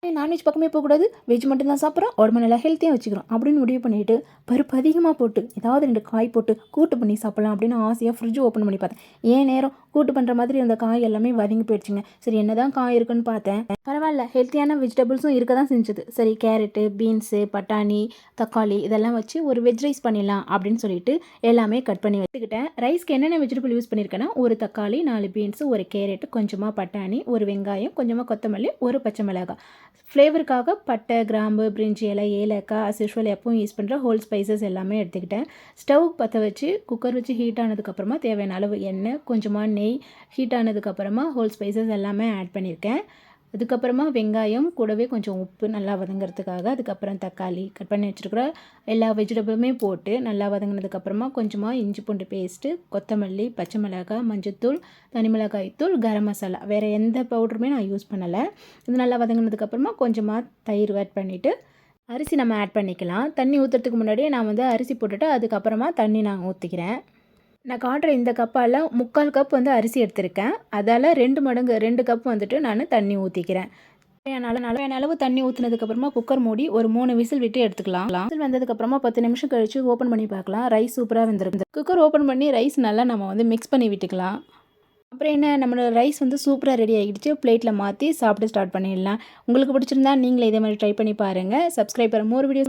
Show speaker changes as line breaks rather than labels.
Non veg பக்கமே போகக்கூடாது, veg மட்டும் தான் சாப்பிட்றோம், உடம்பு நல்லா ஹெல்த்தியாக வச்சுக்கிறோம் அப்படின்னு முடிவு பண்ணிவிட்டு பருப்பு அதிகமாக போட்டு ஏதாவது 2 காய் போட்டு கூட்டு பண்ணி சாப்பிட்லாம் அப்படின்னு ஆசையாக ஃப்ரிட்ஜ் ஓப்பன் பண்ணி பார்த்தேன். ஏன் நேரம் கூட்டு பண்ணுற மாதிரி அந்த காய் எல்லாமே வதங்கி போயிடுச்சுங்க. சரி என்னதான் காய் இருக்குன்னு பார்த்தேன், பரவாயில்ல ஹெல்த்தியான வெஜிடபிள்ஸும் இருக்க தான் செஞ்சுது. சரி கேரட்டு, பீன்ஸு, பட்டாணி, தக்காளி இதெல்லாம் வச்சு ஒரு வெஜ் ரைஸ் பண்ணிடலாம் அப்படின்னு சொல்லிட்டு எல்லாமே கட் பண்ணி வச்சுக்கிட்டேன். ரைஸ்க்கு என்னென்ன வெஜிடபிள் யூஸ் பண்ணியிருக்கேன்னா, ஒரு தக்காளி, 4 பீன்ஸு, ஒரு கேரட்டு, கொஞ்சமாக பட்டாணி, ஒரு வெங்காயம், கொஞ்சமாக கொத்தமல்லி, ஒரு பச்சை மிளகாய். ஃப்ளேவருக்காக பட்டை, கிராம்பு, பிரிஞ்சி இலை, ஏலக்காய், அஸ் யூஷுவல் எப்பவும் யூஸ் பண்ணுற ஹோல் ஸ்பைசஸ் எல்லாமே எடுத்துக்கிட்டேன். ஸ்டவ் பற்ற வச்சு குக்கர் வச்சு ஹீட் ஆனதுக்கப்புறமா தேவையான அளவு எண்ணெய், கொஞ்சமாக நெய், ஹீட் ஆனதுக்கப்புறமா ஹோல் ஸ்பைசஸ் எல்லாமே ஆட் பண்ணியிருக்கேன். அதுக்கப்புறமா வெங்காயம் கூடவே கொஞ்சம் உப்பு நல்லா வதங்கிறதுக்காக, அதுக்கப்புறம் தக்காளி கட் பண்ணி வச்சுருக்கிற எல்லா வெஜிடபிளுமே போட்டு நல்லா வதங்கினதுக்கப்புறமா கொஞ்சமாக இஞ்சி பூண்டு பேஸ்ட்டு, கொத்தமல்லி, பச்சை மிளகாய், மஞ்சத்தூள், தனி மிளகாய் தூள், கரம் மசாலா, வேறு எந்த பவுடருமே நான் யூஸ் பண்ணலை. இது நல்லா வதங்கினதுக்கப்புறமா கொஞ்சமாக தயிர் ஆட் பண்ணிவிட்டு அரிசி நம்ம ஆட் பண்ணிக்கலாம். தண்ணி ஊற்றுறதுக்கு முன்னாடியே நான் அரிசி போட்டுட்டு அதுக்கப்புறமா தண்ணி நான் ஊற்றிக்கிறேன். நான் காட்டுற இந்த கப்பால் 3/4 கப் அரிசி எடுத்திருக்கேன். அதால் 2 மடங்கு 2 கப் நான் தண்ணி ஊற்றிக்கிறேன். தேவையான அளவு தண்ணி ஊற்றினதுக்கப்புறமா குக்கர் மூடி ஒரு 3 விசில் விட்டு எடுத்துக்கலாம். விசில் வந்ததுக்கப்புறமா 10 நிமிஷம் கழித்து ஓப்பன் பண்ணி பார்க்கலாம். ரைஸ் சூப்பராக வெந்திருக்கு. குக்கர் ஓப்பன் பண்ணி ரைஸ் நல்லா நம்ம மிக்ஸ் பண்ணி விட்டுக்கலாம். அப்புறம் என்ன, நம்மளோட ரைஸ் சூப்பராக ரெடி ஆகிடுச்சு. பிளேட்டில் மாற்றி சாப்பிட்டு ஸ்டார்ட் பண்ணிடலாம். உங்களுக்கு பிடிச்சிருந்தா நீங்களே இதே மாதிரி ட்ரை பண்ணி பாருங்கள். சப்ஸ்கிரைப் பண்ண மோர் வீடியோஸ்